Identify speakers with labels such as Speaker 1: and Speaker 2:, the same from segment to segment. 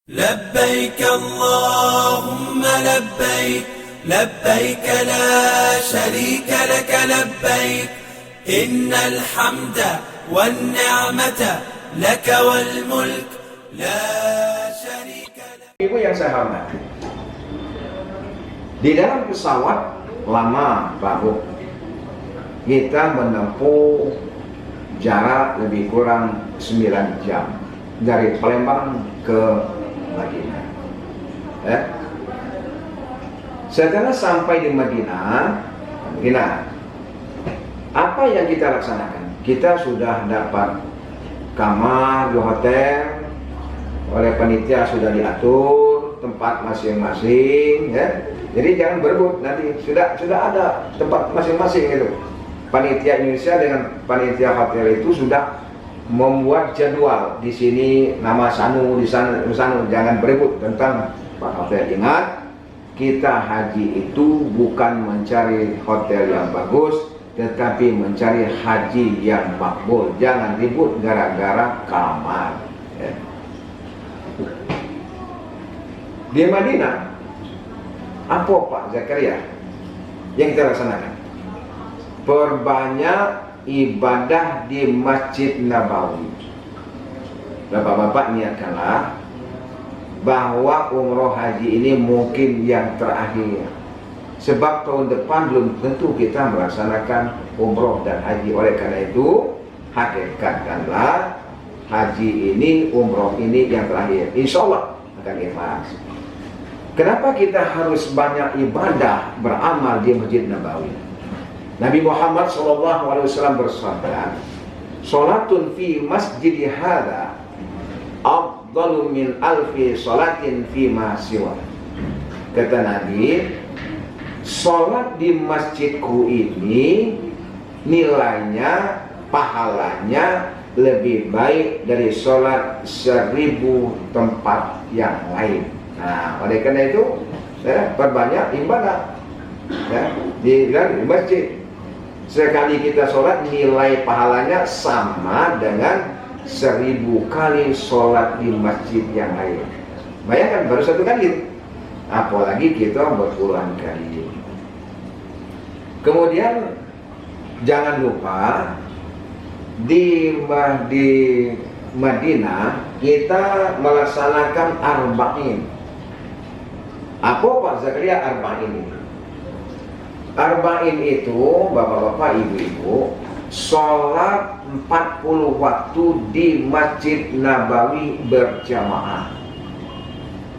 Speaker 1: لبيك اللهم لبيك لبيك لا شريك لك لبيك إن الحمد والنعمة لك والملك لا شريك لك.
Speaker 2: Ibu yang saya hormati, di dalam pesawat lama baru kita menempuh jarak lebih kurang 9 jam dari Palembang ke Madinah. Setelah sampai di Madinah, apa yang kita laksanakan? Kita sudah dapat kamar di hotel, oleh panitia sudah diatur tempat masing-masing, ya. Jadi jangan berebut, nanti sudah ada tempat masing-masing itu. Panitia Indonesia dengan panitia hotel itu sudah membuat jadwal. Di sini nama Sanu, di sana jangan berebut tentang Pak hotel. Ingat, kita haji itu bukan mencari hotel yang bagus, tetapi mencari haji yang makbul. Jangan ribut gara-gara kamar, ya. Di Madinah, apa Pak Zakaria yang kita laksanakan? Perbanyak ibadah di Masjid Nabawi. Bapak-bapak, niatkanlah bahwa umroh haji ini mungkin yang terakhir, sebab tahun depan belum tentu kita melaksanakan umroh dan haji. Oleh karena itu, hakikatkanlah haji ini, umroh ini yang terakhir. Insya Allah akan ikhlas. Kenapa kita harus banyak ibadah beramal di Masjid Nabawi? Nabi Muhammad SAW bersabda, "Salatun fi masjidi hadza afdalu min alfi salatin fi ma siwa." Kata Nabi, salat di masjidku ini nilainya, pahalanya lebih baik dari salat 1000 tempat yang lain. Nah, oleh karena itu, perbanyak ibadah, ya, di masjid. Sekali kita sholat, nilai pahalanya sama dengan 1000 kali sholat di masjid yang lain. Bayangkan, baru 1 kali, apalagi kita berulang kali. Kemudian jangan lupa di Madinah kita melaksanakan arba'in. Apa Pak Zakaria arba'in ini? Arba'in itu, bapak-bapak, ibu-ibu, sholat 40 waktu di Masjid Nabawi berjamaah.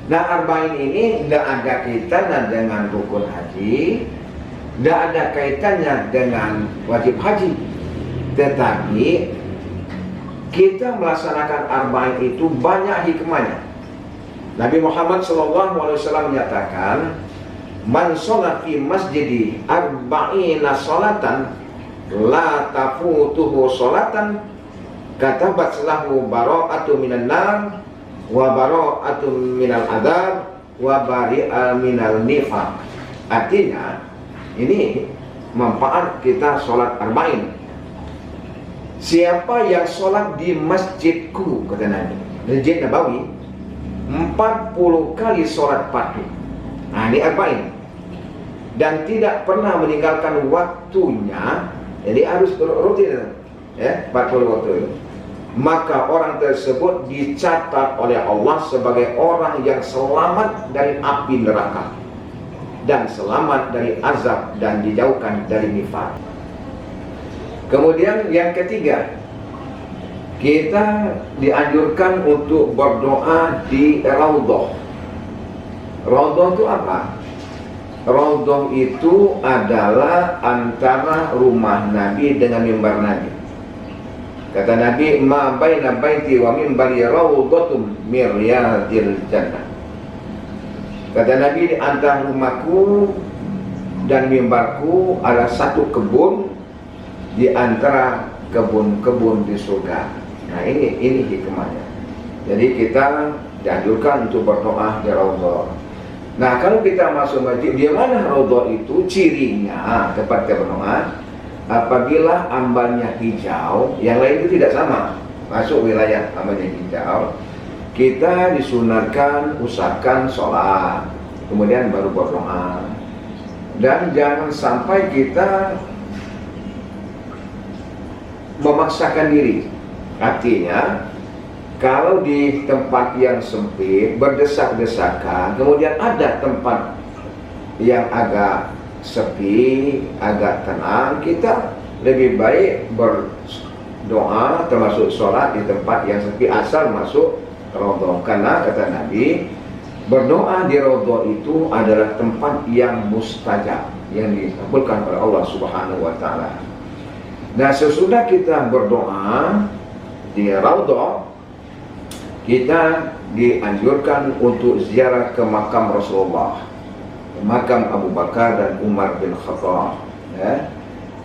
Speaker 2: Nah, arba'in ini tidak ada kaitannya dengan rukun haji, tidak ada kaitannya dengan wajib haji, tetapi kita melaksanakan arba'in itu banyak hikmahnya. Nabi Muhammad SAW menyatakan, "Man sholat fi masjidi arba'ina sholatan la tafutuhu sholatan katabat lahu bara'atu minan nar wa bara'atu minal adab wa bari'a minal nifaq." Artinya, ini manfaat kita sholat arba'in. Siapa yang sholat di masjidku, kata Nabi, Masjid Nabawi, 40 kali sholat fardu. Nah, ini arba'in, dan tidak pernah meninggalkan waktunya, jadi harus rutin, ya, 40 waktu itu, maka orang tersebut dicatat oleh Allah sebagai orang yang selamat dari api neraka dan selamat dari azab dan dijauhkan dari nifaq. Kemudian yang ketiga, kita dianjurkan untuk berdoa di Raudhah. Raudhah itu apa? Raudhah itu adalah antara rumah Nabi dengan mimbar Nabi. Kata Nabi, "Ma baina baiti wa mimbari raudhatun min riyadil jannah." Kata Nabi, di antara rumahku dan mimbarku ada satu kebun di antara kebun-kebun di surga. Nah, ini hikmahnya. Jadi kita dianjurkan untuk berdoa di Raudhah. Nah, kalau kita masuk masjid, di mana Raudhah itu cirinya tempat kita berdoa, apabila ambalnya hijau, yang lain itu tidak sama. Masuk wilayah ambalnya hijau, kita disunatkan usahakan sholat, kemudian baru berdoa. Dan jangan sampai kita memaksakan diri. Artinya, kalau di tempat yang sempit, berdesak-desakan, kemudian ada tempat yang agak sepi, agak tenang, kita lebih baik berdoa, termasuk sholat di tempat yang sepi, asal masuk raudhah. Karena kata Nabi, berdoa di raudhah itu adalah tempat yang mustajab, yang dikabulkan oleh Allah Subhanahu wa Ta'ala. Nah, sesudah kita berdoa di raudhah, kita dianjurkan untuk ziarah ke makam Rasulullah, makam Abu Bakar dan Umar bin Khattab.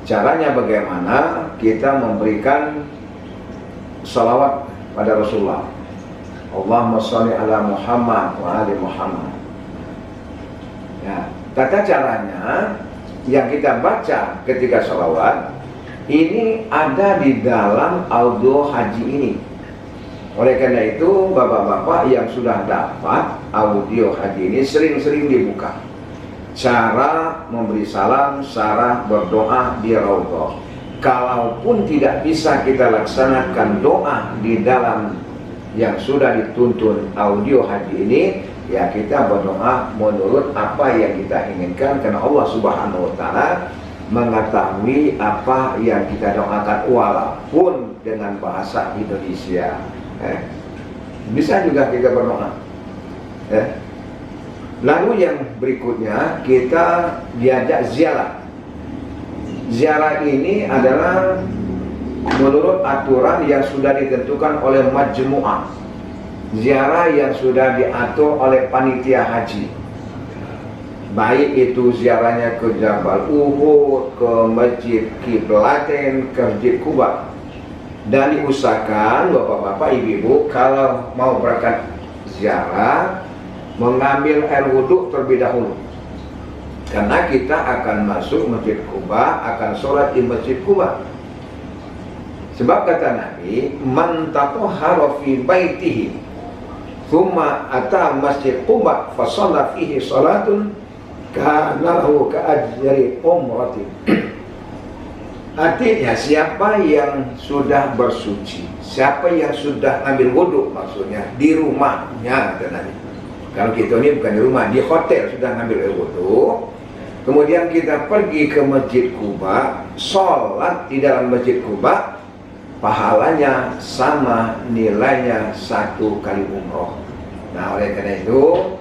Speaker 2: Caranya bagaimana? Kita memberikan salawat pada Rasulullah. Allahumma sholli ala Muhammad wa ali Muhammad. Ya, tata caranya yang kita baca ketika salawat ini ada di dalam audio haji ini. Oleh karena itu, bapak-bapak yang sudah dapat audio haji ini sering-sering dibuka. Cara memberi salam, cara berdoa di raudhah. Kalaupun tidak bisa kita laksanakan doa di dalam yang sudah dituntun audio haji ini, ya kita berdoa menurut apa yang kita inginkan, karena Allah Subhanahu wa Ta'ala mengetahui apa yang kita doakan, walaupun dengan bahasa Indonesia. Bisa juga kita berdoa. Lalu yang berikutnya, kita diajak ziarah. Ziarah ini adalah menurut aturan yang sudah ditentukan oleh majmu'ah. Ziarah yang sudah diatur oleh panitia haji. Baik itu ziarahnya ke Jabal Uhud, ke Masjid Qiblatain, ke Masjid Quba. Dan diusahakan bapak-bapak, ibu-ibu, kalau mau berangkat ziarah, mengambil air wudhu terlebih dahulu. Karena kita akan masuk Masjid Quba, akan sholat di Masjid Quba. Sebab kata Nabi, man tatahhara fi baitihi thumma ata Masjid Quba fa shalla fihi salatun kana lahu ka ajri umratin. Artinya, siapa yang sudah bersuci, siapa yang sudah ambil wudhu, maksudnya di rumahnya, kata Nabi. Kalau kita ini bukan di rumah, di hotel sudah ngambil air wudhu, kemudian kita pergi ke Masjid Quba, sholat di dalam Masjid Quba, pahalanya sama nilainya 1 kali umroh. Nah, oleh karena itu,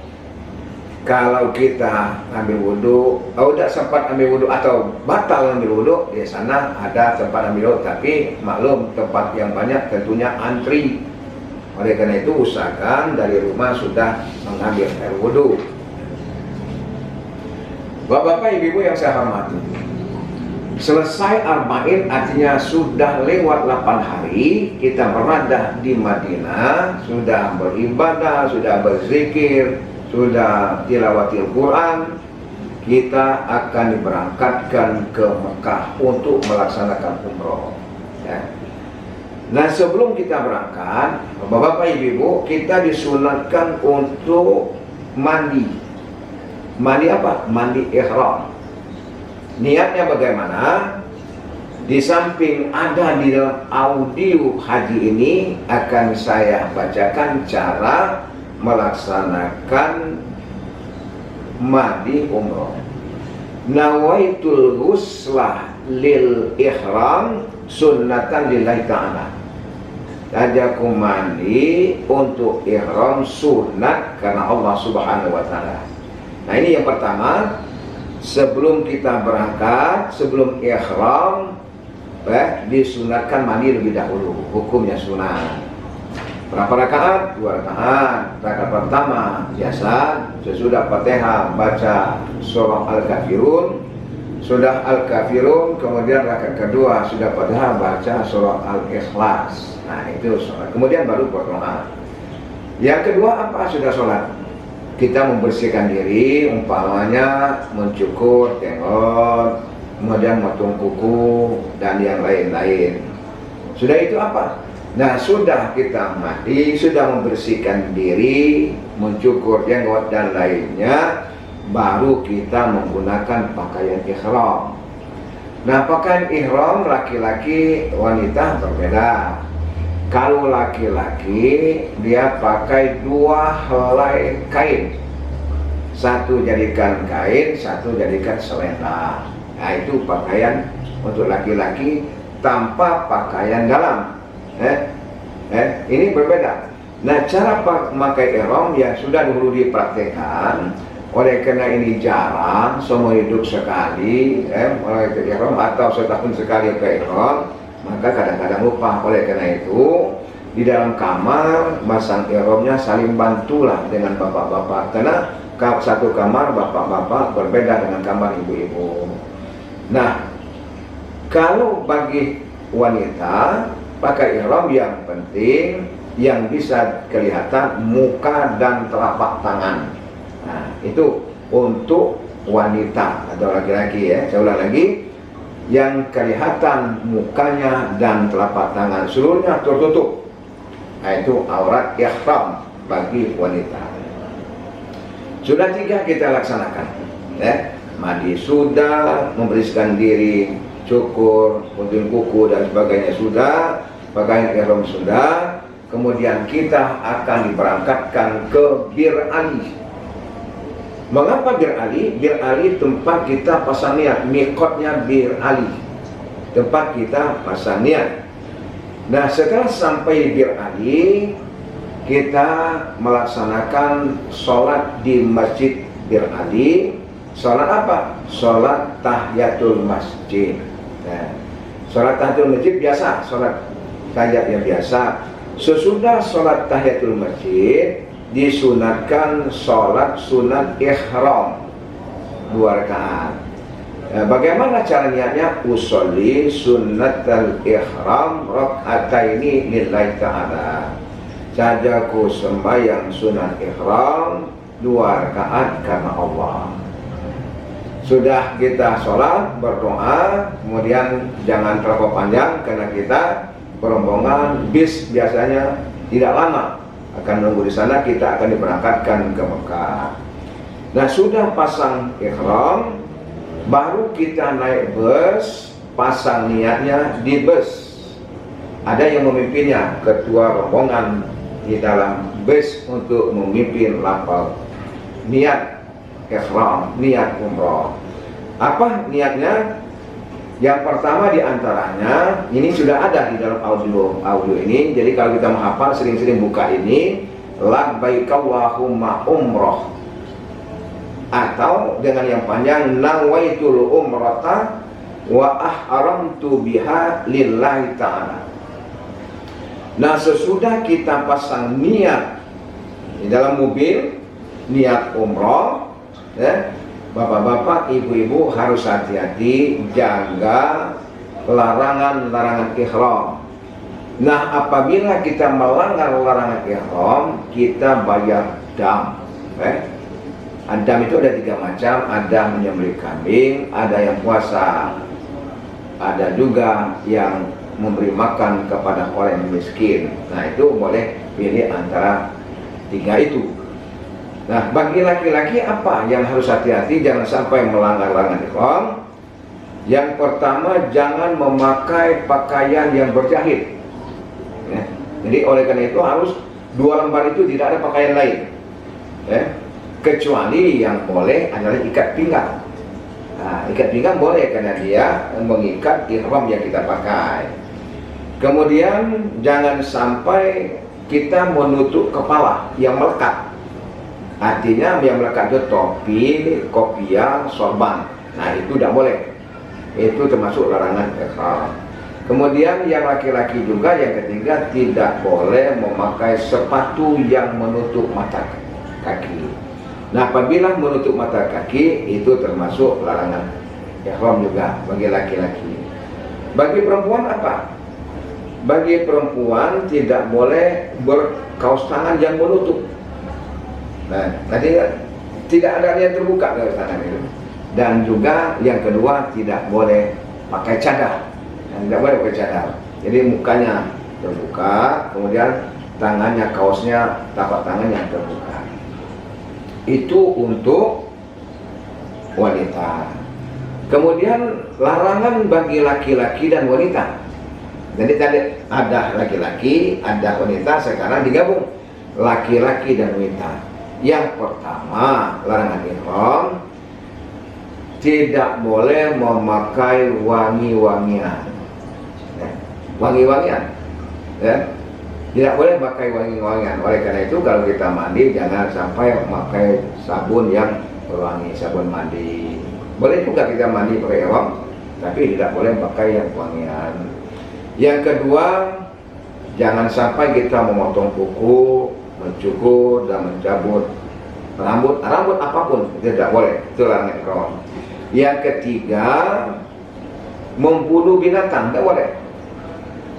Speaker 2: kalau kita ambil wudhu, tidak sempat ambil wudhu atau batal ambil wudhu, di sana ada tempat ambil wudhu, tapi maklum tempat yang banyak tentunya antri. Oleh karena itu, usahakan dari rumah sudah mengambil air wudhu. Bapak-bapak, ibu-ibu yang saya hormati, selesai arba'in, artinya sudah lewat 8 hari, kita berada di Madinah, sudah beribadah, sudah berzikir, sudah tilawatil Quran, kita akan diberangkatkan ke Mekah untuk melaksanakan umroh. Nah, sebelum kita berangkat, bapak-bapak, ibu-ibu, kita disunatkan untuk mandi. Mandi apa? Mandi ihram. Niatnya bagaimana? Di samping ada di dalam audio haji ini, akan saya bacakan cara melaksanakan mandi umroh. Nawaitul ghuslah lil ihram sunnatan lillahi ta'ala. Ajaku mandi untuk ihram sunat karena Allah Subhanahu wa Ta'ala. Nah, ini yang pertama, sebelum kita berangkat, sebelum ihram, disunatkan mandi lebih dahulu. Hukumnya sunat. Berapa rakaat? 2 rakaat. Rakaat pertama biasa, sesudah Fatihah baca surah Al-Kafirun. Sudah Al-Kafirun, kemudian rakaat kedua sudah Fatihah baca surah Al-Ikhlas. Nah, itu sholat. Kemudian baru berdoa. Yang kedua apa? Sudah sholat, kita membersihkan diri, umpamanya mencukur jenggot, kemudian motong kuku dan yang lain-lain. Sudah itu apa? Nah, sudah kita mandi, sudah membersihkan diri, mencukur jenggot dan lainnya, baru kita menggunakan pakaian ihram. Nah, pakaian ihram laki-laki wanita berbeda. Kalau laki-laki dia pakai 2 helai kain, satu jadikan kain, satu jadikan selendang. Nah, itu pakaian untuk laki-laki tanpa pakaian dalam. Ini berbeda. Nah, cara memakai ihram yang sudah dulu dipraktekkan. Oleh karena ini jarang, seumur hidup sekali memakai ihram atau setahun sekali pakai ihram, maka kadang-kadang lupa. Oleh karena itu, di dalam kamar masang ihramnya saling bantulah dengan bapak-bapak, karena satu kamar bapak-bapak berbeda dengan kamar ibu-ibu. Nah, kalau bagi wanita pakai ihram yang penting yang bisa kelihatan muka dan telapak tangan. Nah, itu untuk wanita atau laki-laki ya. Saya ulang lagi, yang kelihatan mukanya dan telapak tangan seluruhnya tertutup. Nah, itu aurat ihram bagi wanita. Sudah 3 kita laksanakan ya. Mandi sudah, membersihkan diri, cukur, gunting kuku dan sebagainya sudah, pakaian ihram sudah. Kemudian kita akan diberangkatkan ke Bir Ali. Mengapa Bir Ali? Bir Ali tempat kita pasang niat, miqatnya Bir Ali, tempat kita pasang niat. Nah, setelah sampai Bir Ali, kita melaksanakan sholat di Masjid Bir Ali. Sholat apa? Sholat tahiyatul masjid. Nah, sholat tahiyatul masjid biasa, sholat tahiyat yang biasa. Sesudah sholat tahiyatul masjid, disunatkan sholat sunat ihram 2 rakaat. Nah, bagaimana cara niatnya? Usolli sunnatal ihram rak'ataini lillahi ta'ala. Sajaku sembahyang sunat ihram 2 rakaat karena Allah. Sudah kita sholat, berdoa, kemudian jangan terlalu panjang karena kita berombongan bis biasanya tidak lama, akan menunggu di sana. Kita akan diberangkatkan ke Mekah. Nah, sudah pasang ihram, baru kita naik bus, pasang niatnya di bus. Ada yang memimpinnya, ketua rombongan di dalam bus untuk memimpin lafal niat ihram, niat umroh. Apa niatnya? Yang pertama diantaranya, ini sudah ada di dalam audio ini. Jadi kalau kita menghafal, sering-sering buka ini, labbaik Allahumma umroh, atau dengan yang panjang, nawaitul umrata wa ahramtu biha lillahi ta'ala. Nah, sesudah kita pasang niat di dalam mobil, niat umroh ya, bapak-bapak, ibu-ibu harus hati-hati jaga larangan-larangan ihram. Nah, apabila kita melanggar larangan ihram, kita bayar dam. Dam itu ada 3 macam, ada menyembelih kambing, ada yang puasa, ada juga yang memberi makan kepada orang yang miskin. Nah, itu boleh pilih antara 3 itu. Nah, bagi laki-laki apa yang harus hati-hati jangan sampai melanggar larangan ihram? Yang pertama, jangan memakai pakaian yang berjahit ya. Jadi oleh karena itu harus 2 lembar itu tidak ada pakaian lain ya. Kecuali yang boleh adalah ikat pinggang. Nah, ikat pinggang boleh karena dia mengikat ihram yang kita pakai. Kemudian jangan sampai kita menutup kepala yang melekat. Artinya yang melekat itu topi, kopiah, sorban. Nah, itu tidak boleh. Itu termasuk larangan ihram. Kemudian yang laki-laki juga, yang ketiga, tidak boleh memakai sepatu yang menutup mata kaki. Nah, apabila menutup mata kaki, itu termasuk larangan ihram juga bagi laki-laki. Bagi perempuan apa? Bagi perempuan tidak boleh berkaos tangan yang menutup. Nah, tadi tidak ada yang terbuka kaos tangan itu. Dan juga yang kedua, tidak boleh pakai cadar. Tidak boleh pakai cadar. Jadi mukanya terbuka, kemudian tangannya, kaosnya, tapak tangannya terbuka. Itu untuk wanita. Kemudian larangan bagi laki-laki dan wanita. Jadi tadi ada laki-laki, ada wanita, sekarang digabung laki-laki dan wanita. Yang pertama, larangan ihram, tidak boleh memakai wangi-wangian. Wangi-wangian, ya. Tidak boleh pakai wangi-wangian. Oleh karena itu kalau kita mandi jangan sampai memakai sabun yang berwangi, sabun mandi. Boleh juga kita mandi pakai ihram, tapi tidak boleh pakai yang wangian. Yang kedua, jangan sampai kita memotong kuku, mencukur dan mencabut rambut apapun, tidak boleh. Itu larangan ihram. Yang ketiga, membunuh binatang, tidak boleh.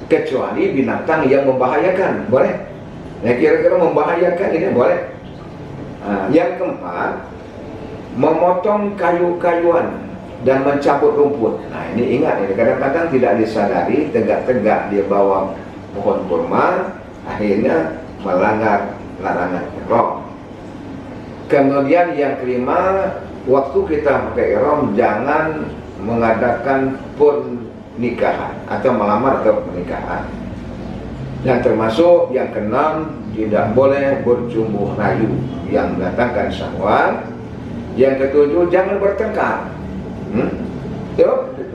Speaker 2: Kecuali binatang yang membahayakan, boleh. Ya, kira-kira membahayakan ini boleh. Yang keempat, memotong kayu-kayuan dan mencabut rumput. Nah ini ingat, ini kadang-kadang tidak disadari, tegak-tegak dia bawa pohon kurma, akhirnya melanggar larangan ihram. Kemudian yang kelima, waktu kita pakai ihram jangan mengadakan pernikahan atau melamar atau pernikahan. Yang termasuk yang keenam, tidak boleh berjumbuh rayu yang mendatangkan syahwat. Yang ketujuh, jangan bertengkar.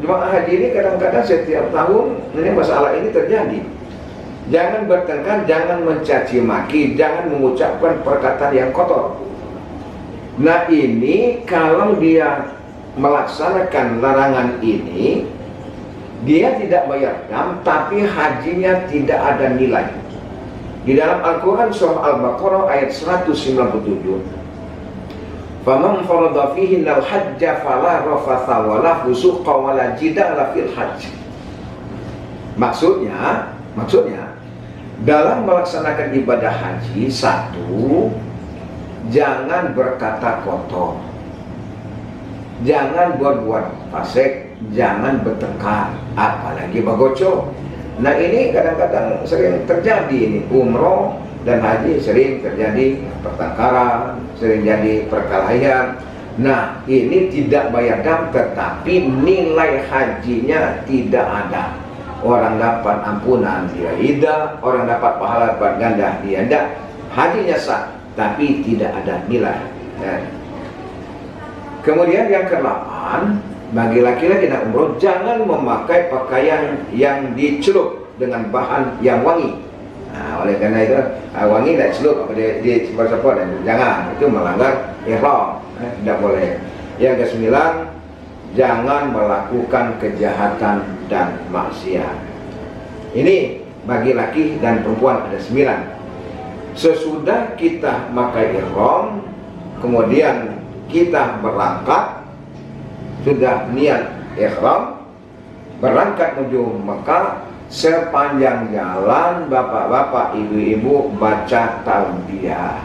Speaker 2: Jemaah haji ini kadang-kadang setiap tahun ini masalah ini terjadi. Jangan bertengkar, jangan mencaci maki, jangan mengucapkan perkataan yang kotor. Nah ini kalau dia melaksanakan larangan ini, dia tidak bayar dam, tapi hajinya tidak ada nilai. Di dalam Al-Quran surah Al-Baqarah ayat 197, faman farada fihi al-hajja fala rafatha wala fusuqa wala jidala fil hajj. Maksudnya dalam melaksanakan ibadah haji, satu, jangan berkata kotor, jangan berbuat fasik, jangan bertengkar, apalagi bagocok. Nah ini kadang-kadang sering terjadi ini, umroh dan haji sering terjadi pertengkaran, sering jadi perkelahian. Nah ini tidak bayar dam, tetapi nilai hajinya tidak ada. Orang dapat ampunan dia tidak, orang dapat pahala dapat ganda dia tidak. Hajinya sah, tapi tidak ada nilai. Kemudian yang ke-8, bagi laki-laki dan umroh jangan memakai pakaian yang dicelup dengan bahan yang wangi. Nah, oleh karena itu wangi tidak celup apa di sepot-sepot, jangan, itu melanggar ihram, tidak boleh. Yang ke-9, jangan melakukan kejahatan dan maksiat. Ini bagi laki dan perempuan ada 9. Sesudah kita pakai ihram, kemudian kita berangkat, sudah niat ihram, berangkat menuju Mekah, sepanjang jalan bapak-bapak, ibu-ibu baca talbiyah.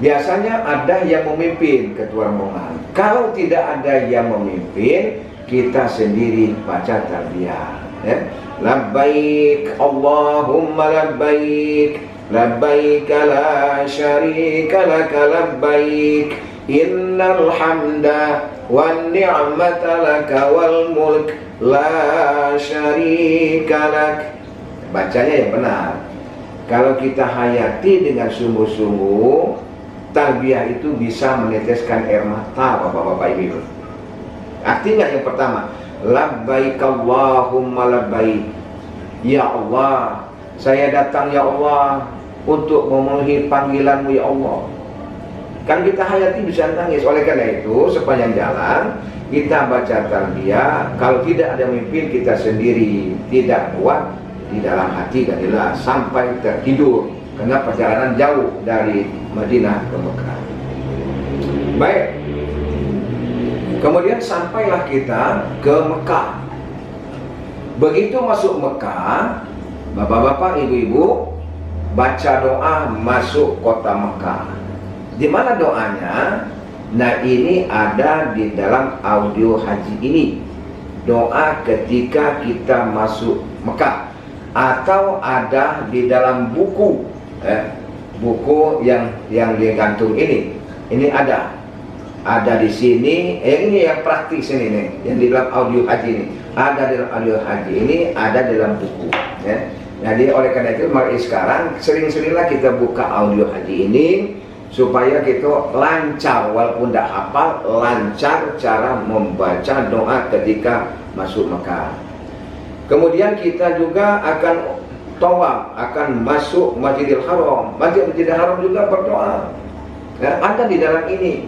Speaker 2: Biasanya ada yang memimpin ketua rombongan. Kalau tidak ada yang memimpin, kita sendiri baca talbiyah. Labbaik Allahumma labbaik, labbaik la syarika laka labbaik, innal hamda wan ni'mata laka wal mulk la syarika lak. Bacanya yang benar. Kalau kita hayati dengan sungguh-sungguh, talbiyah itu bisa meneteskan air mata bapak-bapak ibu. Artinya yang pertama, labbaik Allahumma labbaik. Ya Allah, saya datang ya Allah untuk memenuhi panggilanmu ya Allah. Kan kita hayati bisa nangis. Oleh karena itu sepanjang jalan kita baca talbiyah. Kalau tidak ada memimpin, kita sendiri tidak kuat di dalam hati dan jelas sampai tertidur karena perjalanan jauh dari Madinah ke Mekah. Baik, kemudian sampailah kita ke Mekah. Begitu masuk Mekah, bapak-bapak, ibu-ibu baca doa masuk kota Mekah. Di mana doanya? Nah ini ada di dalam audio haji ini. Doa ketika kita masuk Mekah. atau ada di dalam buku, buku yang digantung ini ada di sini. Ini yang praktis ini nih, yang di dalam audio haji ini ada di dalam audio haji ini, ada di dalam buku, ya. Jadi oleh karena itu mari sekarang sering-seringlah kita buka audio haji ini supaya kita lancar, walaupun tidak hafal, lancar cara membaca doa ketika masuk Mekah. Kemudian kita juga akan tawaf, akan masuk Masjidil Haram. Masjidil Haram juga berdoa, ya, ada di dalam ini.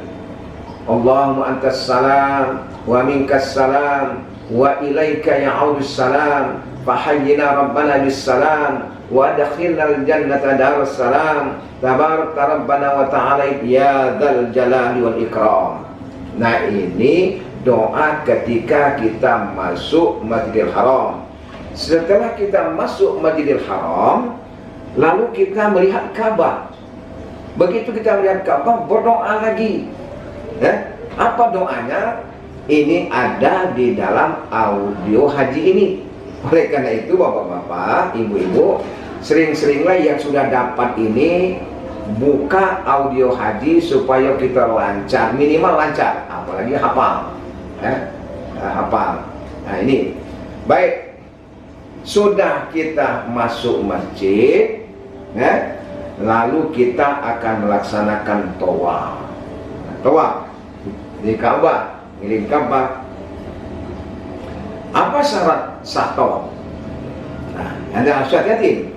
Speaker 2: Allahumma antas salam wa minkas salam wa ilaika ya'udus salam fahayyina rabbana bis salam wa adkhilnal jannata darus salam tabarakta rabbana wa ta'ala ya dzal jalali wal ikram. Nah, ini doa ketika kita masuk Masjidil Haram. Setelah kita masuk Masjidil Haram, lalu kita melihat Ka'bah. Begitu kita melihat Ka'bah, berdoa lagi. Apa doanya? Ini ada di dalam audio haji ini. Oleh karena itu bapak-bapak, ibu-ibu, sering-seringlah yang sudah dapat ini buka audio haji supaya kita lancar, minimal lancar, apalagi hafal, hafal. Nah, ini baik, sudah kita masuk masjid, lalu kita akan melaksanakan tawaf. Tawaf di Ka'bah, milik Ka'bah. Apa syarat sah tawaf? Nah, Anda harus hati-hati.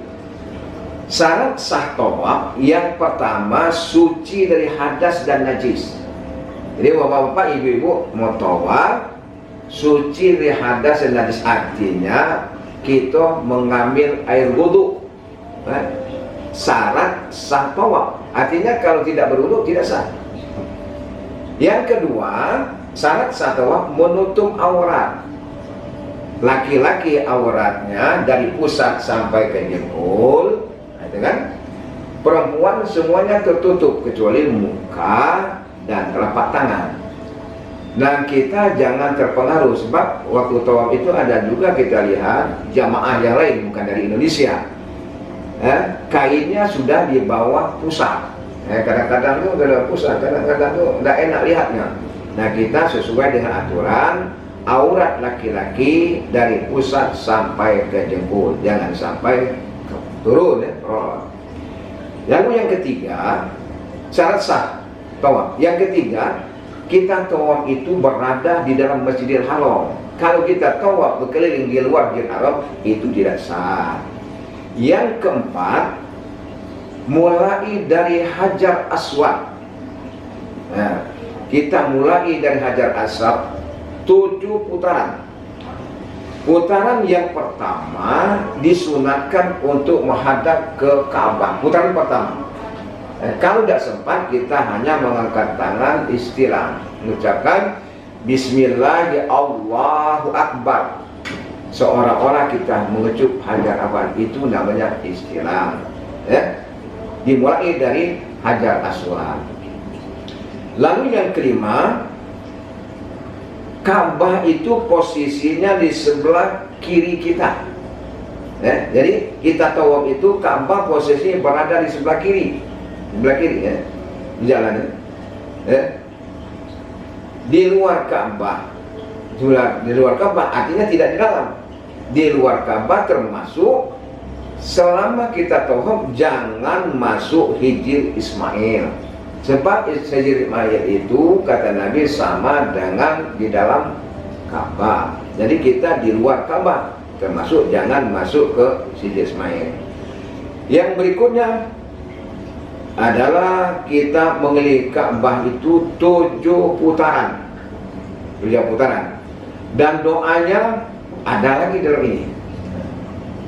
Speaker 2: Syarat sah tawaf yang pertama, suci dari hadas dan najis. Jadi bapak-bapak, ibu-ibu mau tawaf, suci dari hadas dan najis, artinya kita mengambil air wudu. Syarat sah tawaf, artinya kalau tidak berwudu tidak sah. Yang kedua, syarat sah tawaf menutup aurat. Laki-laki auratnya dari pusat sampai ke jempol, itu kan. Perempuan semuanya tertutup kecuali muka dan telapak tangan. Dan kita jangan terpengaruh, sebab waktu tawaf itu ada juga kita lihat jamaah yang lain bukan dari Indonesia, kainnya sudah di bawah pusat. Kadang-kadang tuh ada pusat, kadang-kadang tuh tidak enak lihatnya. Nah, kita sesuai dengan aturan, aurat laki-laki dari pusat sampai ke jempol, jangan sampai turun, ya. Lalu yang ketiga, syarat sah tawaf. Yang ketiga, kita tawaf itu berada di dalam Masjidil Haram. Kalau kita tawaf berkeliling di luar Masjidil Haram, itu tidak sah. Yang keempat, mulai dari Hajar Aswad. Nah, kita mulai dari Hajar Aswad 7 putaran. Putaran yang pertama disunatkan untuk menghadap ke Ka'bah. Putaran pertama. Kalau tidak sempat, kita hanya mengangkat tangan istilam, mengucapkan Bismillah ya Allahu Akbar. Seorang-orang kita mengucup Hajar Aswad, itu namanya istilam. Dimulai dari Hajar Aswad. Lalu yang kelima, Ka'bah itu posisinya di sebelah kiri kita. Jadi kita tawaf itu Ka'bah posisinya berada di sebelah kiri, ya, di jalan. Di luar Ka'bah, di luar Ka'bah artinya tidak di dalam. Di luar Ka'bah termasuk selama kita tawaf jangan masuk Hijr Ismail. Sebab Hijr Ismail itu kata Nabi sama dengan di dalam Ka'bah. Jadi kita di luar Ka'bah, termasuk jangan masuk ke Hijr Ismail. Yang berikutnya adalah kita mengelilingi Ka'bah itu 7 putaran. 7 putaran. Dan doanya ada lagi dalam ini.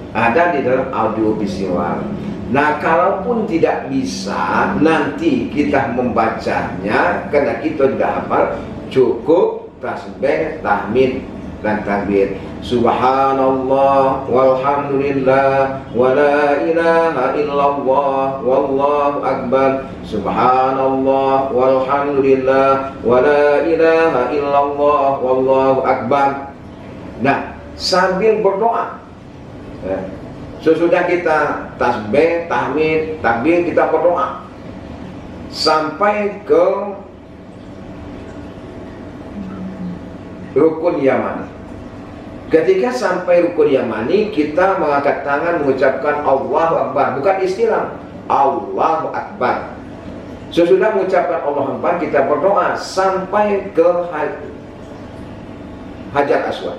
Speaker 2: Ada di dalam audio visual. Nah, kalaupun tidak bisa, nanti kita membacanya karena kita tidak hafal, cukup tasbih, tahmid dan takbir. Subhanallah walhamdulillah wa la ilaha illallah wallahu akbar. Subhanallah walhamdulillah wa la ilaha illallah wallahu akbar. Nah, sambil berdoa. Sesudah kita tasbih, tahmid, takbir, kita berdoa sampai ke rukun Yamani. Ketika sampai rukun Yamani, kita mengangkat tangan mengucapkan Allahu Akbar, bukan istilah Allahu Akbar. Sesudah mengucapkan Allahu Akbar, kita berdoa sampai ke Hajar Aswad.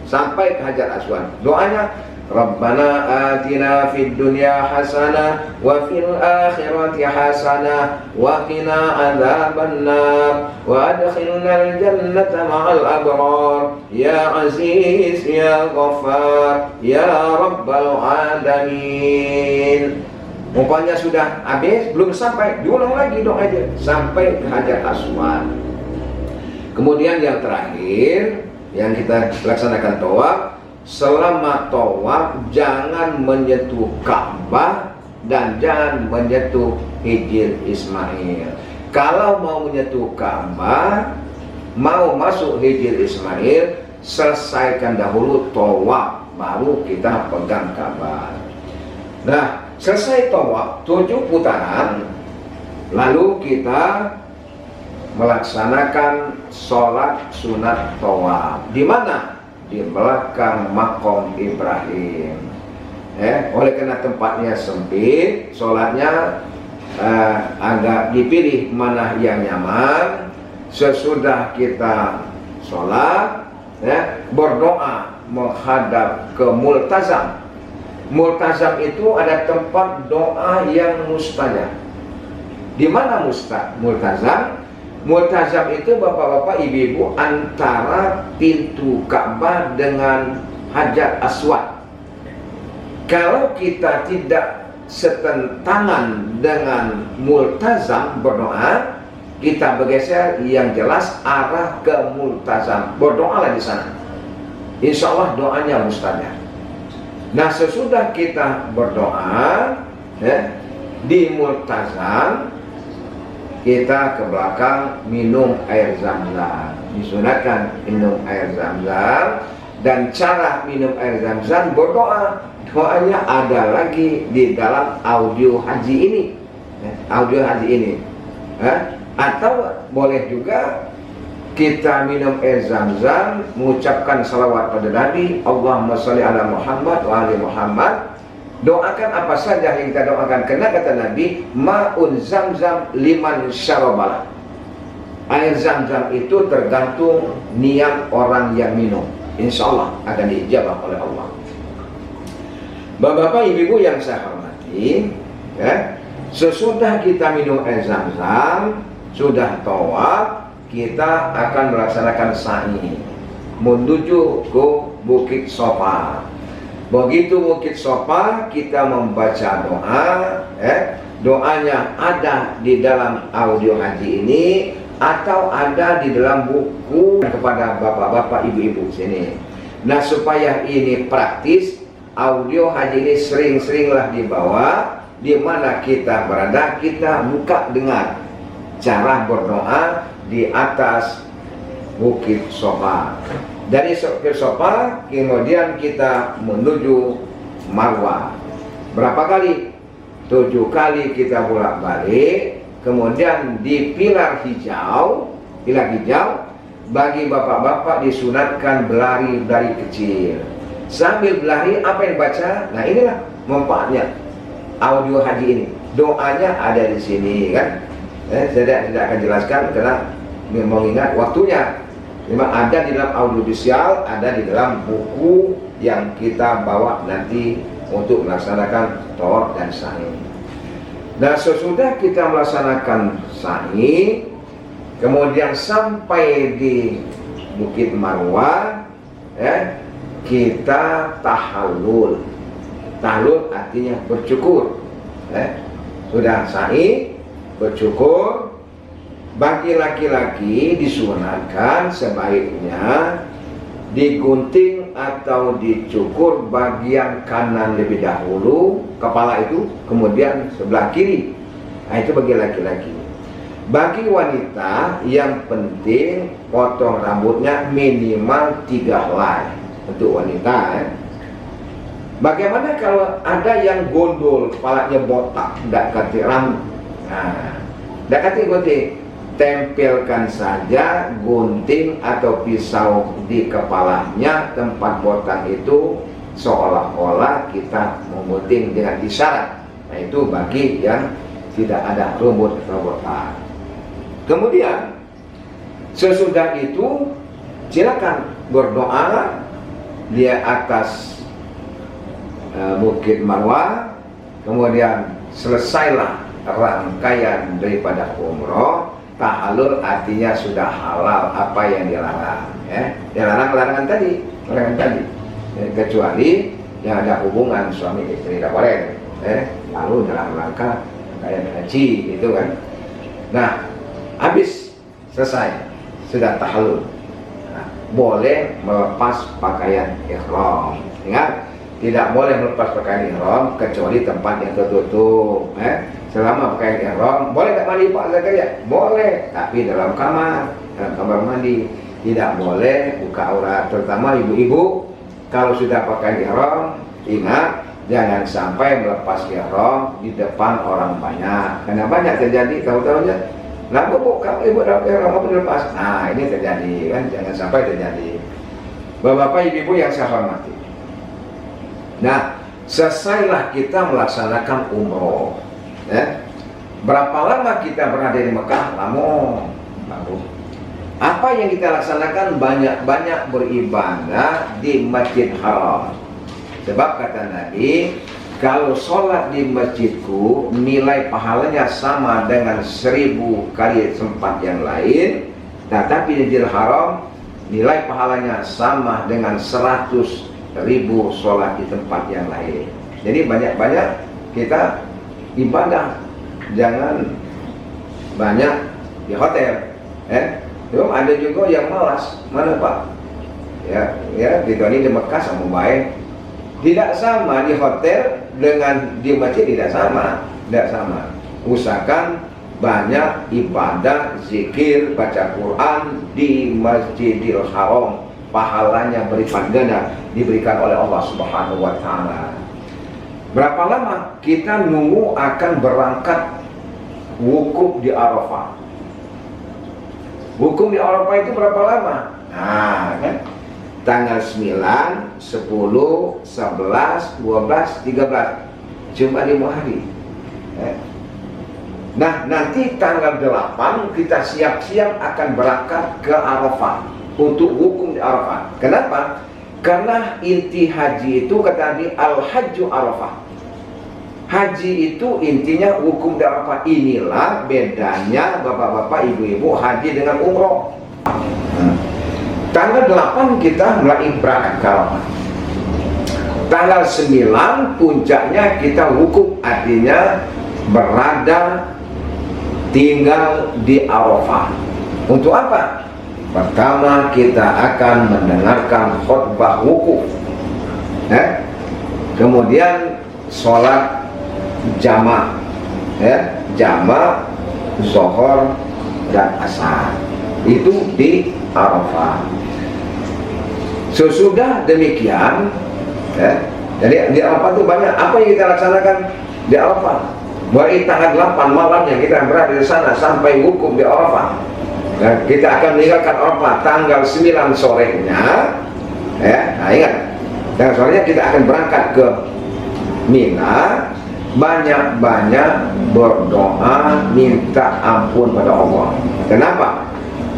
Speaker 2: Sampai ke Hajar Aswad. Doanya Rabbana atina fid dunya hasanah wa fil akhirati hasanah wa qina adzabannar wa adkhilnal jannata ma'al abrar ya aziz ya ghaffar ya rabbal alamin. Umpamanya sudah habis, belum sampai, diulang lagi doa aja sampai ke Hajar Aswad. Kemudian yang terakhir yang kita laksanakan tawaf, selama tawaf jangan menyentuh Ka'bah dan jangan menyentuh Hijr Ismail. Kalau mau menyentuh Ka'bah, mau masuk Hijr Ismail, selesaikan dahulu tawaf, baru kita pegang Ka'bah. Nah, selesai tawaf 7 putaran, lalu kita melaksanakan sholat sunat tawaf. Di mana? Di belakang makom Ibrahim. Oleh karena tempatnya sempit, sholatnya agak dipilih mana yang nyaman. Sesudah kita sholat, berdoa menghadap ke multazam. Multazam itu ada tempat doa yang mustajab. Di mana multazam? Multazam itu bapak-bapak, ibu-ibu, antara pintu Ka'bah dengan Hajar Aswad. Kalau kita tidak setentangan dengan multazam berdoa, kita bergeser, yang jelas arah ke multazam. Berdoalah di sana. Insya Allah doanya mustajab. Nah, sesudah kita berdoa di multazam, kita ke belakang minum air zam-zam. Disunatkan minum air zam-zam, dan cara minum air zam-zam berdoa. Doanya ada lagi di dalam audio haji ini. Atau boleh juga kita minum air zam-zam, mengucapkan salawat pada Nabi, Allahumma sholli ala Muhammad wa ali Muhammad. Doakan apa saja yang kita doakan, karena kata Nabi, ma'un zam-zam liman syarabalah. Air zam-zam itu tergantung niat orang yang minum, insya Allah akan diijabah oleh Allah. Bapak-bapak, ibu-ibu yang saya hormati, sesudah kita minum air zam-zam, sudah tawaf, kita akan melaksanakan sa'i menuju ke Bukit Sofa. Begitu Bukit Sofa, kita membaca doa. Doanya ada di dalam audio haji ini, atau ada di dalam buku kepada bapak-bapak, ibu-ibu sini. Nah, supaya ini praktis, audio haji ini sering-seringlah dibawa. Di mana kita berada, kita buka dengar cara berdoa di atas Bukit Sofa. Dari Bukit Sofa, kemudian kita menuju Marwah. Berapa kali? 7 kali kita bolak-balik. Kemudian di pilar hijau, bagi bapak-bapak disunatkan berlari dari kecil. Sambil berlari, apa yang baca? Nah, inilah manfaatnya audio haji ini. Doanya ada di sini, kan? Saya tidak akan jelaskan karena mengingat waktunya. Memang ada di dalam audiovisual, ada di dalam buku yang kita bawa nanti untuk melaksanakan tawaf dan sa'i. Dan sesudah kita melaksanakan sa'i, kemudian sampai di Bukit Marwah, kita tahallul. Tahallul artinya bercukur. Sudah sa'i, bercukur. Bagi laki-laki disunatkan sebaiknya digunting atau dicukur bagian kanan lebih dahulu, kepala itu, kemudian sebelah kiri. Nah, itu bagi laki-laki. Bagi wanita yang penting potong rambutnya minimal 3 helai untuk wanita. Bagaimana kalau ada yang gondol, kepalanya botak, tidak ganti rambut? Nah, tidak ganti gunting, tempelkan saja gunting atau pisau di kepalanya tempat botak itu, seolah-olah kita menggunting dengan isyarat. Nah, itu bagi yang tidak ada rumput atau botak. Kemudian sesudah itu silakan berdoa di atas Bukit Marwah. Kemudian selesailah rangkaian daripada umroh. Tahallul artinya sudah halal apa yang dilarang, ya. Yang larangan tadi, kecuali yang ada hubungan suami istri tidak boleh, lalu dalam rangka kayak haji itu kan. Nah, habis selesai sudah tahallul, nah, boleh melepas pakaian ihram. Ingat, tidak boleh melepas pakaian ihram kecuali tempat yang tertutup. Selama pakaian ihram, boleh tak mandi Pak Zakaria? Boleh, tapi dalam kamar mandi. Tidak boleh buka aurat, terutama ibu-ibu. Kalau sudah pakai ihram, ingat jangan sampai melepas ihram di depan orang banyak. Karena banyak terjadi, tahu-tahunya, "Lah Bu, kamu ibu dapat ihram apa dilepas?" Nah, ini terjadi kan, jangan sampai terjadi. Bapak-bapak, ibu-ibu yang saya hormati. Nah, selesailah kita melaksanakan umroh. Berapa lama kita berada di Mekah? Lama. Apa yang kita laksanakan? Banyak-banyak beribadah di Masjid Haram. Sebab kata Nabi, kalau sholat di masjidku nilai pahalanya sama dengan 1000 kali tempat yang lain. Tetapi di Masjid Haram nilai pahalanya sama dengan 100.000 sholat di tempat yang lain. Jadi banyak-banyak kita ibadah, jangan banyak di hotel. Ada juga yang malas, mana Pak? Ya, gitu ini di Mekah sama baik. Tidak sama di hotel dengan di masjid, tidak sama. Usahakan banyak ibadah, zikir, baca Quran di Masjidil Haram. Pahalanya berlipat ganda diberikan oleh Allah Subhanahu wa Ta'ala. Berapa lama kita nunggu akan berangkat wukuf di Arafah? Wukuf di Arafah itu berapa lama? Nah, kan? Tanggal 9, 10, 11, 12, 13. Cuma 5 hari. Nah, nanti tanggal 8 kita siap-siap akan berangkat ke Arafah untuk wukuf di Arafah. Kenapa? Karena inti haji itu kata Nabi, al-hajju Arafah. Haji itu intinya wukuf di Arafah. Inilah bedanya bapak-bapak, ibu-ibu haji dengan umroh. Tanggal 8 kita mulai berangkat ke Arafah. Tanggal 9 puncaknya kita wukuf, artinya berada tinggal di Arafah. Untuk apa? Pertama kita akan mendengarkan khutbah wukuf, kemudian sholat jama', jama' zuhur dan asar, itu di Arafah. Sesudah demikian, jadi di Arafah itu banyak apa yang kita laksanakan di Arafah. Mulai tanggal 8 malamnya kita berada di sana sampai wukuf di Arafah. Dan kita akan meninggalkan Arafah tanggal 9 sorenya. Nah ingat, tanggal sorenya kita akan berangkat ke Mina. Banyak-banyak berdoa minta ampun pada Allah. Kenapa?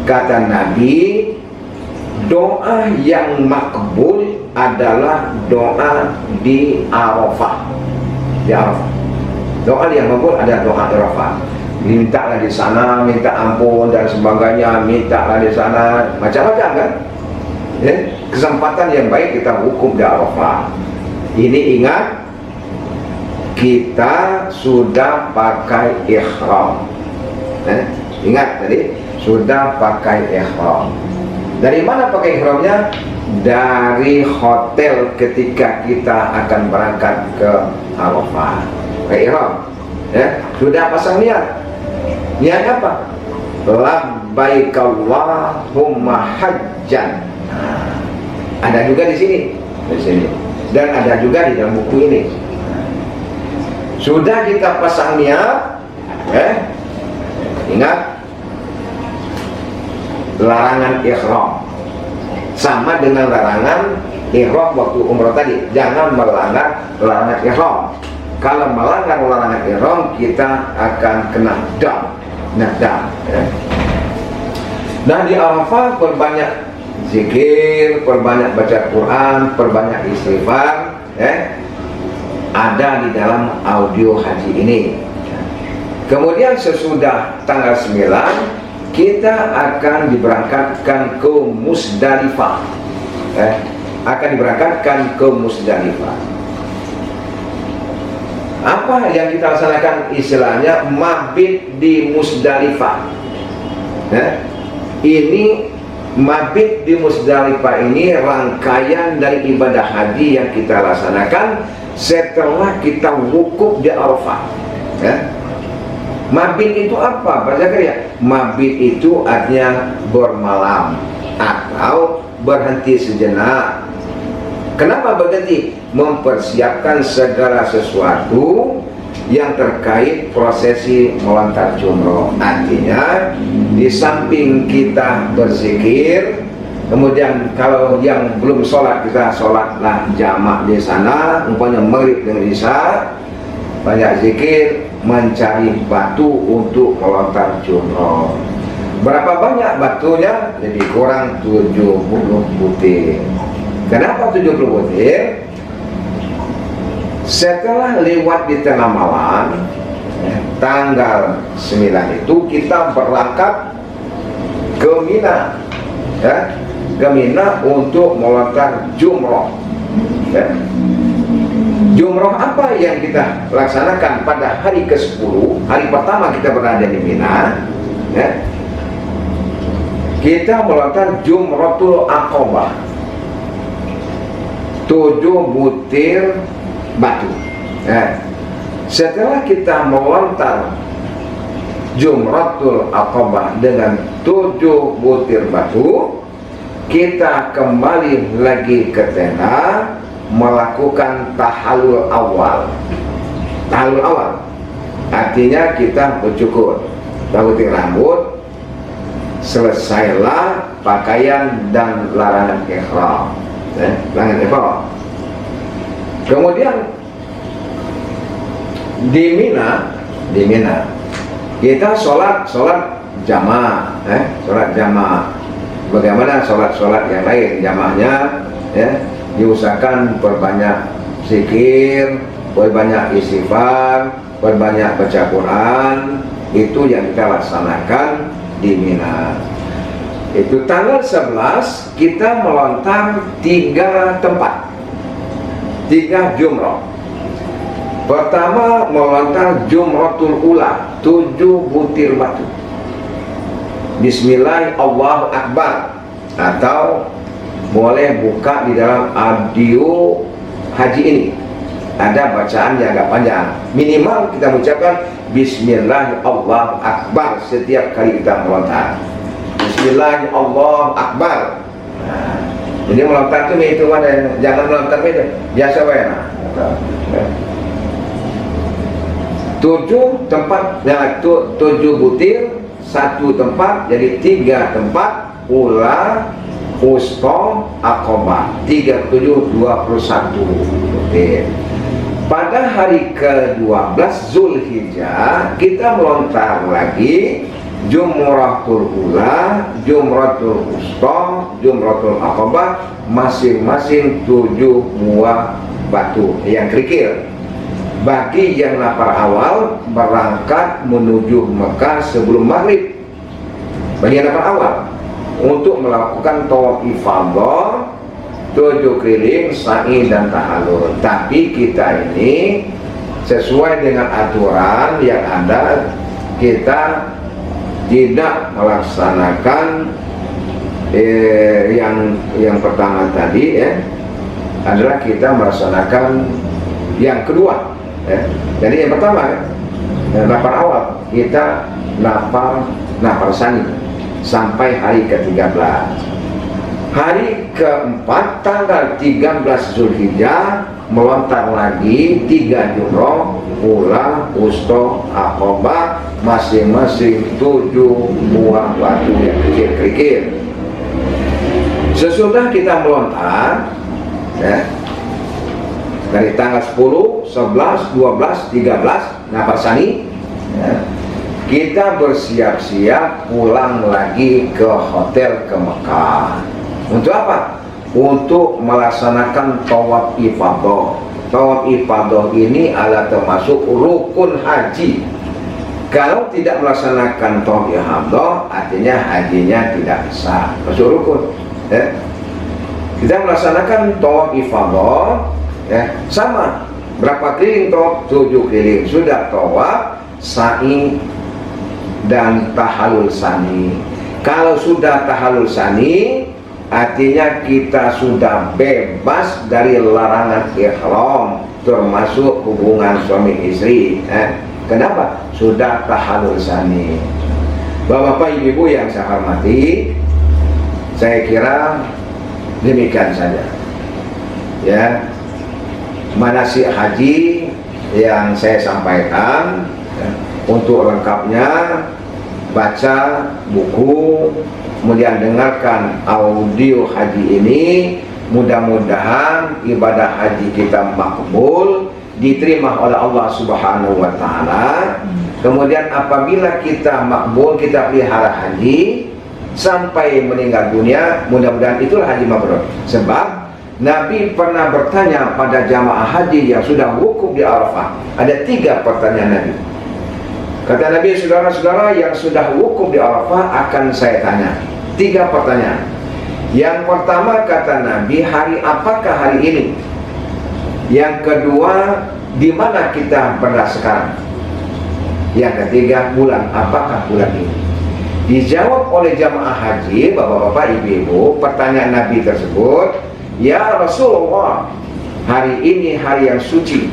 Speaker 2: Kata Nabi, doa yang makbul adalah doa di Arafah. Di Arafah. Doa yang makbul adalah doa di Arafah. Mintalah di sana, minta ampun dan sebagainya, mintalah di sana, macam-macam kan? Kesempatan yang baik kita hukum di Arafah. Ini ingat, kita sudah pakai ihram. Ingat tadi, sudah pakai ihram. Dari mana pakai ihramnya? Dari hotel ketika kita akan berangkat ke Arafah. Pakai ihram. Sudah pasang niat. Niat apa? Labbaik Allahumma hajjan. Ada juga di sini. dan ada juga di dalam buku ini. Sudah kita pasang niat, ingat larangan ihram sama dengan larangan ihram waktu umrah tadi. Jangan melanggar larangan ihram. Kalau melanggar larangan ihram, kita akan kena dam. Nah, di Arafah perbanyak zikir, perbanyak baca Quran, perbanyak istighfar, ada di dalam audio haji ini. Kemudian sesudah tanggal 9 kita akan diberangkatkan ke Musdalifah. Akan diberangkatkan ke Musdalifah. Apa yang kita laksanakan istilahnya mabit di Musdalifah. Ini mabit di Musdalifah ini rangkaian dari ibadah haji yang kita laksanakan setelah kita wukuf di Arafah. Mabit itu apa? Pak Zakaria? Mabit itu artinya bermalam atau berhenti sejenak. Kenapa berhenti? Mempersiapkan segala sesuatu yang terkait prosesi melontar jumroh. Artinya di samping kita berzikir, kemudian kalau yang belum sholat, kita sholatlah jamak di sana, umpamanya maghrib dengan isya, banyak zikir, mencari batu untuk melontar jumroh. Berapa banyak batunya? Lebih kurang 70 butir. Kenapa 70 butir? Setelah lewat di tengah malam, tanggal 9 itu kita berangkat ke Mina, ke Mina untuk melontar jumroh. Jumroh apa yang kita laksanakan pada hari ke-10, hari pertama kita berada di Mina, kita melontar Jumratul Aqabah, 7 butir batu. Setelah kita melontar Jumratul Aqabah dengan 7 butir batu, kita kembali lagi ke tenda melakukan tahallul awal. Tahallul awal artinya kita bercukur, gunting rambut, selesailah pakaian dan larangan ihram. Larangan ihram. Kemudian di Mina kita sholat jamaah, sholat jamaah. Bagaimana sholat yang lain jamaahnya? Diusahakan perbanyak zikir, perbanyak istighfar, perbanyak baca Quran. Itu yang kita laksanakan di Mina. Itu tanggal 11 kita melontar 3 tempat, 3 jumroh. Pertama melontar Jumratul Ula, 7 butir batu. Bismillah Allahu Akbar, atau boleh buka di dalam audio haji ini. Ada bacaan yang agak panjang. Minimal kita mengucapkan Bismillah Allahu Akbar setiap kali kita melontar. Bismillah Allahu Akbar. Jadi melontar itu itu ada, jangan melontar itu biasa wae. 7 tempat, 7 butir, 1 tempat, jadi 3 tempat. Ula, Usta, Aqabah, 37, 21 butir. Pada hari ke-12 Zulhijjah kita melontar lagi Jumratul Ula, Jumratul Usta, Jumratul Aqabah, masing-masing 7 buah batu yang kerikil. Bagi yang lapar awal berangkat menuju Mekah sebelum maghrib, bagi yang lapar awal, untuk melakukan tawaf ifadah, 7 keliling, sa'i dan tahallul. Tapi kita ini sesuai dengan aturan yang ada, kita tidak melaksanakan yang pertama tadi adalah kita melaksanakan yang kedua. Jadi yang pertama lapar awal, kita lapar sani sampai hari ke-13. Hari keempat tanggal 13 Zulhijjah melontar lagi 3 jumroh, ula, wusta, aqabah, masing-masing 7 buah batu yang kecil kerikil. Sesudah kita melontar ya, dari tanggal 10, 11, 12, 13 nafar sani ya, kita bersiap-siap pulang lagi ke hotel ke Mekah. Untuk apa? Untuk melaksanakan tawaf ifadah. Tawaf ifadah ini adalah termasuk rukun haji. Kalau tidak melaksanakan tawaf ifadah, artinya hajinya tidak sah. Masuk rukun ya. Kita melaksanakan tawaf ifadah ya, sama berapa keliling tawaf? 7 keliling. Sudah tawaf, sa'i dan tahallul sani. Kalau sudah tahallul sani, artinya kita sudah bebas dari larangan ihram, termasuk hubungan suami istri. Kenapa? Sudah tahallul sani. Bapak-bapak, ibu-ibu yang saya hormati, saya kira demikian saja ya manasik haji yang saya sampaikan ya. Untuk lengkapnya baca buku, kemudian dengarkan audio haji ini. Mudah-mudahan ibadah haji kita makbul, diterima oleh Allah Subhanahu wa Ta'ala. Kemudian apabila kita makbul, kita pelihara haji sampai meninggal dunia, mudah-mudahan itulah haji mabrur. Sebab Nabi pernah bertanya pada jamaah haji yang sudah wukuf di Arafah. Ada 3 pertanyaan Nabi. Kata Nabi, saudara-saudara yang sudah wukuf di Arafah akan saya tanya 3 pertanyaan. Yang pertama kata Nabi, hari apakah hari ini? Yang kedua, di mana kita berada sekarang? Yang ketiga, bulan apakah bulan ini? Dijawab oleh jamaah haji, bapak-bapak, ibu-ibu, pertanyaan Nabi tersebut, ya Rasulullah, hari ini hari yang suci,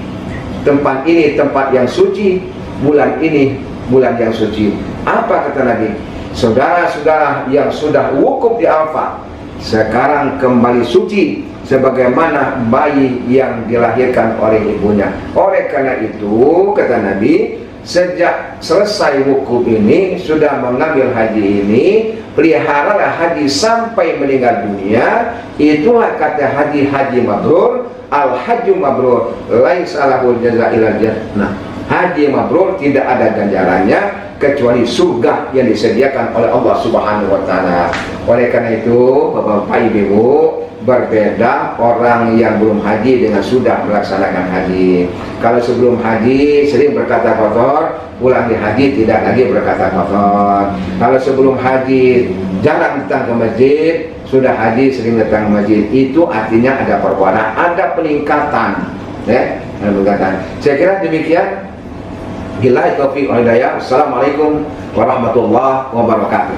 Speaker 2: tempat ini tempat yang suci, bulan ini bulan yang suci. Apa kata Nabi? Saudara-saudara yang sudah wukuf di Arafah sekarang kembali suci sebagaimana bayi yang dilahirkan oleh ibunya. Oleh karena itu kata Nabi, sejak selesai wukuf ini, sudah mengambil haji ini, peliharalah haji sampai meninggal dunia. Itulah kata haji mabrur. Al-hajju mabrur laisa lahu jazaa illa jannah. Haji mabrur tidak ada ganjarannya kecuali surga yang disediakan oleh Allah Subhanahu wa Ta'ala. Oleh karena itu, Bapak Ibu, berbeda orang yang belum haji dengan sudah melaksanakan haji. Kalau sebelum haji sering berkata kotor, pulang di haji tidak lagi berkata kotor. Kalau sebelum haji jarang datang ke masjid, sudah haji sering datang ke masjid. Itu artinya ada perubahan, ada peningkatan ya, ada peningkatan. Saya kira demikian. Billahi taufiq wal hidayah. Assalamualaikum warahmatullahi wabarakatuh.